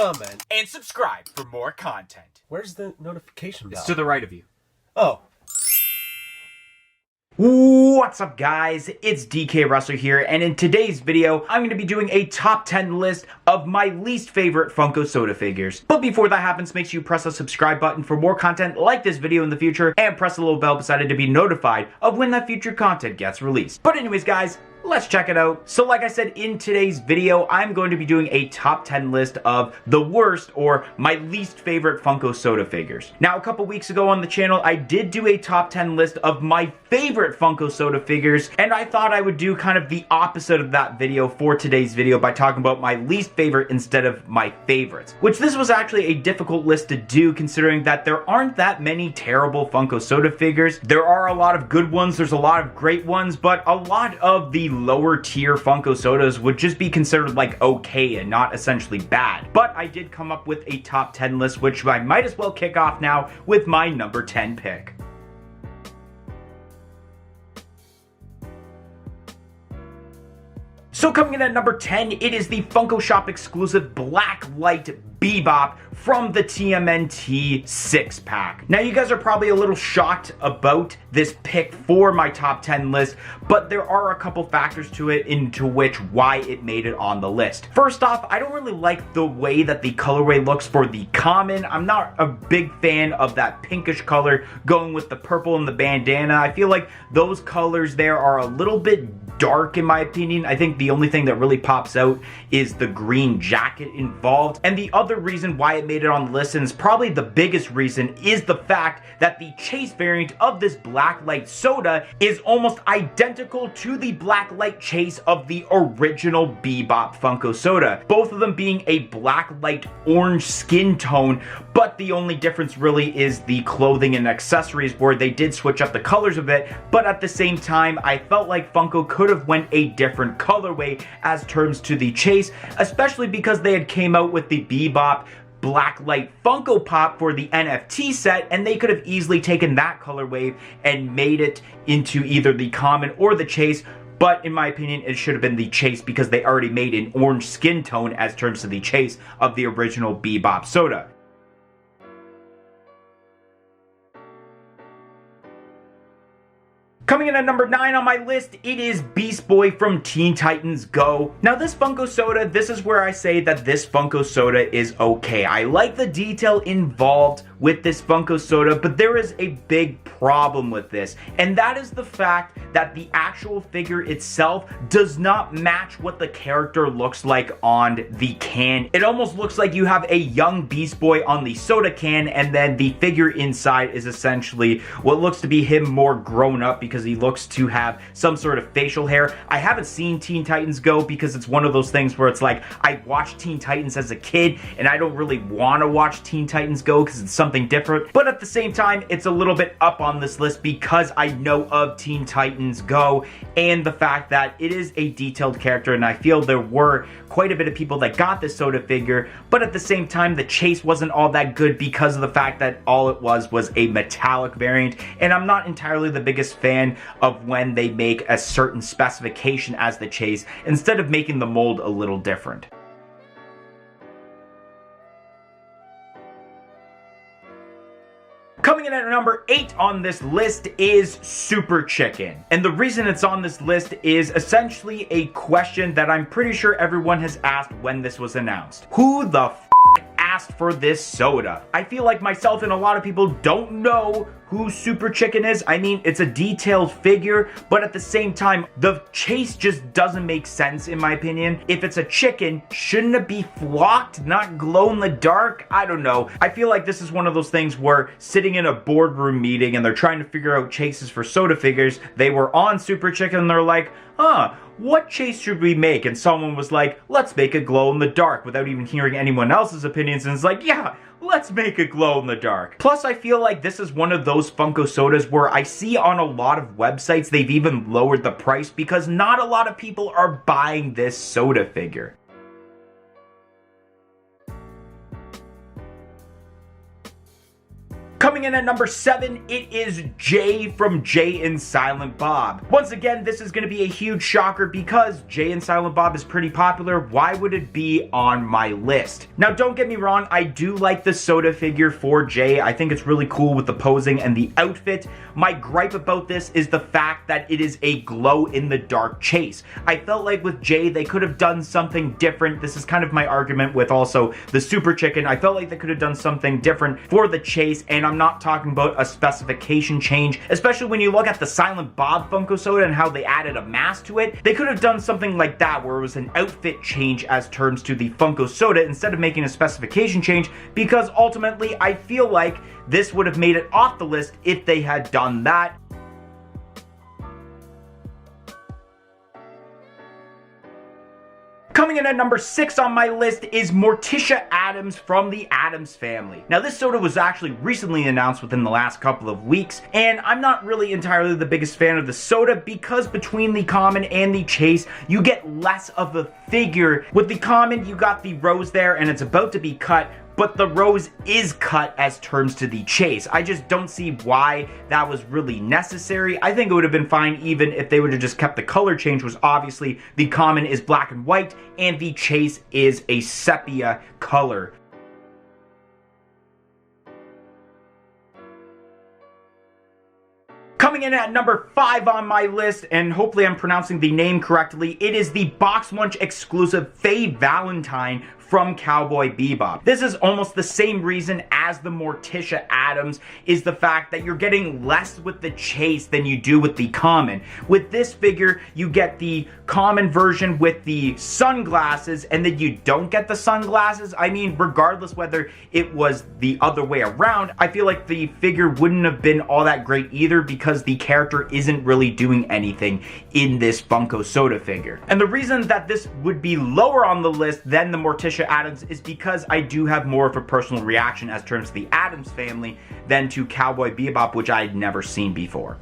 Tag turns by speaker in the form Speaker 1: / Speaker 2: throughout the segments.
Speaker 1: comment,
Speaker 2: and subscribe for more content.
Speaker 1: Where's the notification bell?
Speaker 2: It's to the right of you.
Speaker 1: Oh.
Speaker 3: What's up guys, it's DK Wrestler here, and in today's video, I'm going to be doing a top 10 list of my least favorite Funko soda figures. But before that happens, make sure you press the subscribe button for more content like this video in the future, and press the little bell beside it to be notified of when that future content gets released. But anyways guys, let's check it out. So like I said, in today's video, I'm going to be doing a top 10 list of the worst or my least favorite Funko soda figures. Now, a couple weeks ago on the channel, I did do a top 10 list of my favorite Funko soda figures, and I thought I would do kind of the opposite of that video for today's video by talking about my least favorite instead of my favorites. Which this was actually a difficult list to do considering that there aren't that many terrible Funko soda figures. There are a lot of good ones, there's a lot of great ones, but a lot of the lower tier Funko sodas would just be considered like okay and not essentially bad. But I did come up with a top 10 list, which I might as well kick off now with my number 10 pick. So coming in at number 10, it is the Funko Shop exclusive Black Light Bebop from the TMNT 6-pack. Now you guys are probably a little shocked about this pick for my top 10 list, but there are a couple factors to it into which why it made it on the list. First off, I don't really like the way that the colorway looks for the common. I'm not a big fan of that pinkish color going with the purple and the bandana. I feel like those colors there are a little bit dark in my opinion. I think the only thing that really pops out is the green jacket involved. And the other reason why it made it on the list, and is probably the biggest reason, is the fact that the chase variant of this Black Light soda is almost identical to the Black Light chase of the original Bebop Funko soda. Both of them being a Black Light orange skin tone, but the only difference really is the clothing and accessories where they did switch up the colors a bit, but at the same time, I felt like Funko could have went a different colorway as terms to the chase, especially because they had came out with the Bebop Black Light Funko Pop for the NFT set, and they could have easily taken that colorway and made it into either the common or the chase. But in my opinion, it should have been the chase because they already made an orange skin tone as terms to the chase of the original Bebop soda. Coming in at number 9 on my list, it is Beast Boy from Teen Titans Go. Now this Funko soda, this is where I say that this Funko soda is okay. I like the detail involved with this Funko soda, but there is a big problem with this, and that is the fact that the actual figure itself does not match what the character looks like on the can. It almost looks like you have a young Beast Boy on the soda can, and then the figure inside is essentially what looks to be him more grown up because he looks to have some sort of facial hair. I haven't seen Teen Titans Go because it's one of those things where it's like, I watched Teen Titans as a kid and I don't really want to watch Teen Titans Go because it's something different. But at the same time, it's a little bit up on this list because I know of Teen Titans Go and the fact that it is a detailed character, and I feel there were quite a bit of people that got this soda figure, but at the same time, the chase wasn't all that good because of the fact that all it was a metallic variant, and I'm not entirely the biggest fan of when they make a certain specification as the chase instead of making the mold a little different. Coming in at number 8 on this list is Super Chicken. And the reason it's on this list is essentially a question that I'm pretty sure everyone has asked when this was announced. Who the f asked for this soda? I feel like myself and a lot of people don't know who Super Chicken is. I mean, it's a detailed figure, but at the same time, the chase just doesn't make sense in my opinion. If it's a chicken, shouldn't it be flocked, not glow in the dark? I don't know. I feel like this is one of those things where sitting in a boardroom meeting and they're trying to figure out chases for soda figures, they were on Super Chicken and they're like, what chase should we make? And someone was like, let's make a glow in the dark, without even hearing anyone else's opinions, and it's like, yeah, let's make it glow in the dark. Plus, I feel like this is one of those Funko sodas where I see on a lot of websites they've even lowered the price because not a lot of people are buying this soda figure. Coming in at number 7, it is Jay from Jay and Silent Bob. Once again, this is going to be a huge shocker because Jay and Silent Bob is pretty popular. Why would it be on my list? Now, don't get me wrong, I do like the soda figure for Jay. I think it's really cool with the posing and the outfit. My gripe about this is the fact that it is a glow-in-the-dark chase. I felt like with Jay, they could have done something different. This is kind of my argument with also the Super Chicken. I felt like they could have done something different for the chase, and I'm not talking about a specification change, especially when you look at the Silent Bob Funko Soda and how they added a mask to it. They could have done something like that where it was an outfit change as terms to the Funko Soda instead of making a specification change, because ultimately I feel like this would have made it off the list if they had done that. Coming in at number 6 on my list is Morticia Addams from the Addams Family. Now, this soda was actually recently announced within the last couple of weeks, and I'm not really entirely the biggest fan of the soda because between the common and the chase, you get less of a figure. With the common, you got the rose there, and it's about to be cut, but the rose is cut as terms to the chase. I just don't see why that was really necessary. I think it would have been fine even if they would have just kept the color change, was obviously the common is black and white and the chase is a sepia color. Coming in at number 5 on my list, and hopefully I'm pronouncing the name correctly, it is the Box Lunch exclusive Faye Valentine from Cowboy Bebop. This is almost the same reason as the Morticia Addams, is the fact that you're getting less with the chase than you do with the common. With this figure, you get the common version with the sunglasses, and then you don't get the sunglasses. I mean, regardless whether it was the other way around, I feel like the figure wouldn't have been all that great either because the character isn't really doing anything in this Funko Soda figure. And the reason that this would be lower on the list than the Morticia Addams is because I do have more of a personal reaction as terms to the Addams Family than to Cowboy Bebop, which I had never seen before.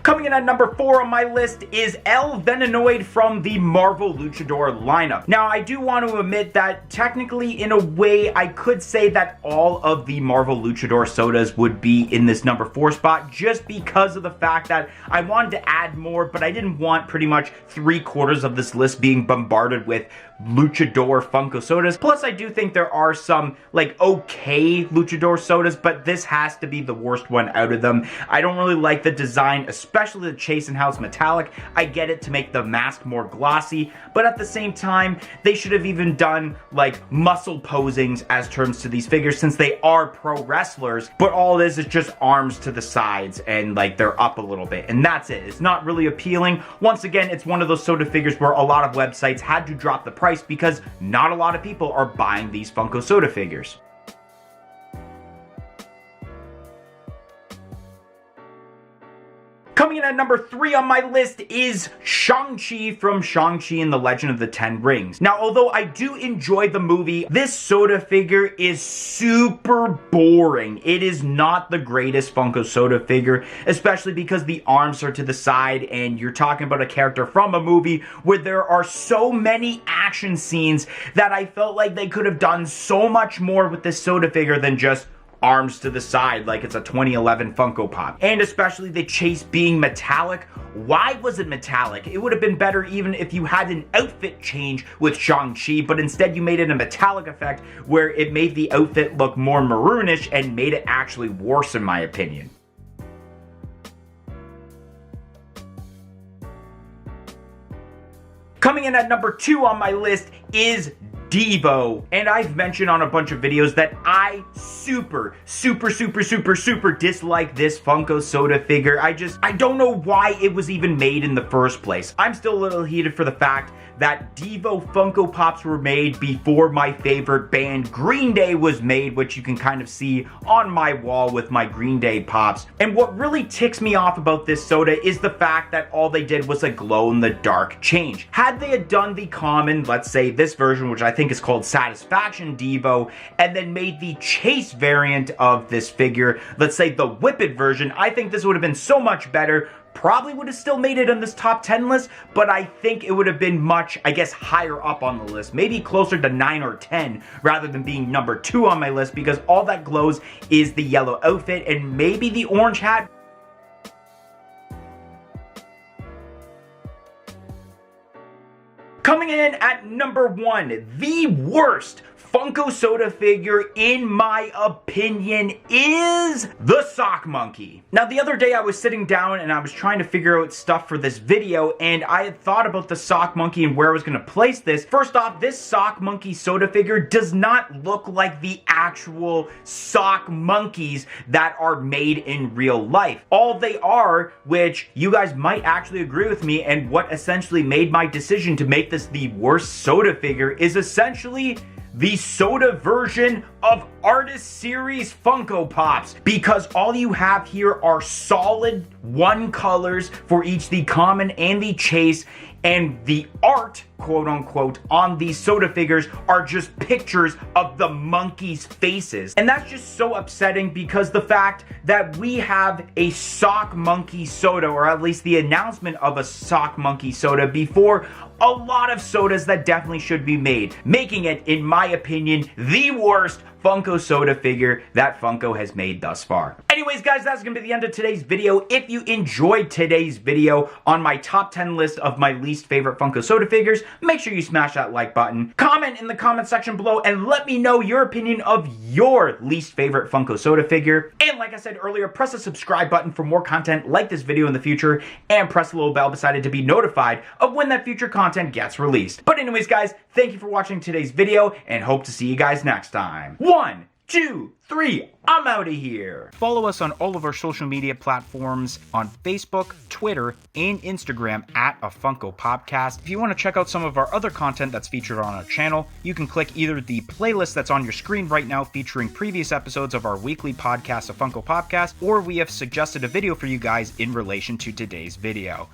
Speaker 3: Coming in at number 4 on my list is El Venenoid from the Marvel Luchador lineup. Now, I do want to admit that technically, in a way, I could say that all of the Marvel Luchador sodas would be in this number 4 spot just because of the fact that I wanted to add more, but I didn't want pretty much 3/4 of this list being bombarded with Luchador Funko sodas. Plus, I do think there are some, like, okay Luchador sodas, but this has to be the worst one out of them. I don't really like the design, especially the chase and how it's metallic. I get it to make the mask more glossy, but at the same time, they should have even done, like, muscle posings as terms to these figures since they are pro wrestlers, but all it is just arms to the sides and, like, they're up a little bit, and that's it. It's not really appealing. Once again, it's one of those soda figures where a lot of websites had to drop the price because not a lot of people are buying these Funko Soda figures. Coming in at number 3 on my list is Shang-Chi from Shang-Chi and the Legend of the Ten Rings. Now, although I do enjoy the movie, this soda figure is super boring. It is not the greatest Funko Soda figure, especially because the arms are to the side and you're talking about a character from a movie where there are so many action scenes that I felt like they could have done so much more with this soda figure than just arms to the side like it's a 2011 Funko Pop. And especially the chase being metallic. Why was it metallic? It would have been better even if you had an outfit change with Shang-Chi, but instead you made it a metallic effect where it made the outfit look more maroonish and made it actually worse in my opinion. Coming in at number 2 on my list is Devo, and I've mentioned on a bunch of videos that I super dislike this Funko Soda figure. I don't know why it was even made in the first place. I'm still a little heated for the fact that Devo Funko Pops were made before my favorite band Green Day was made, which you can kind of see on my wall with my Green Day Pops. And what really ticks me off about this soda is the fact that all they did was a glow-in-the-dark change. Had they had done the common, let's say this version, which I think is called Satisfaction Devo, and then made the chase variant of this figure, let's say the Whip It version, I think this would have been so much better. probably would have still made it on this top 10 list, but I think it would have been much, I guess, higher up on the list. Maybe closer to 9 or 10 rather than being number 2 on my list, because all that glows is the yellow outfit and maybe the orange hat. Coming in at number 1, the worst Funko soda figure, in my opinion, is the Sock Monkey. Now, the other day I was sitting down and I was trying to figure out stuff for this video, and I had thought about the Sock Monkey and where I was going to place this. First off, this Sock Monkey soda figure does not look like the actual sock monkeys that are made in real life. All they are, which you guys might actually agree with me, and what essentially made my decision to make this the worst soda figure, is essentially the soda version of Artist Series Funko Pops, because all you have here are solid 1 colors for each the common and the chase, and the art, quote unquote, on these soda figures are just pictures of the monkeys' faces. And that's just so upsetting, because the fact that we have a Sock Monkey soda, or at least the announcement of a Sock Monkey soda, before a lot of sodas that definitely should be made, making it, in my opinion, the worst Funko soda figure that Funko has made thus far. Anyways, guys, that's gonna be the end of today's video. If you enjoyed today's video on my top 10 list of my least favorite Funko soda figures, make sure you smash that like button. Comment in the comment section below and let me know your opinion of your least favorite Funko soda figure. And like I said earlier, press the subscribe button for more content like this video in the future, and press the little bell beside it to be notified of when that future content gets released. But anyways, guys, thank you for watching today's video, and hope to see you guys next time. 1, 2, 3, I'm out of here. Follow us on all of our social media platforms on Facebook, Twitter, and Instagram at A Funko Popcast. If you want to check out some of our other content that's featured on our channel, you can click either the playlist that's on your screen right now featuring previous episodes of our weekly podcast, A Funko Popcast, or we have suggested a video for you guys in relation to today's video.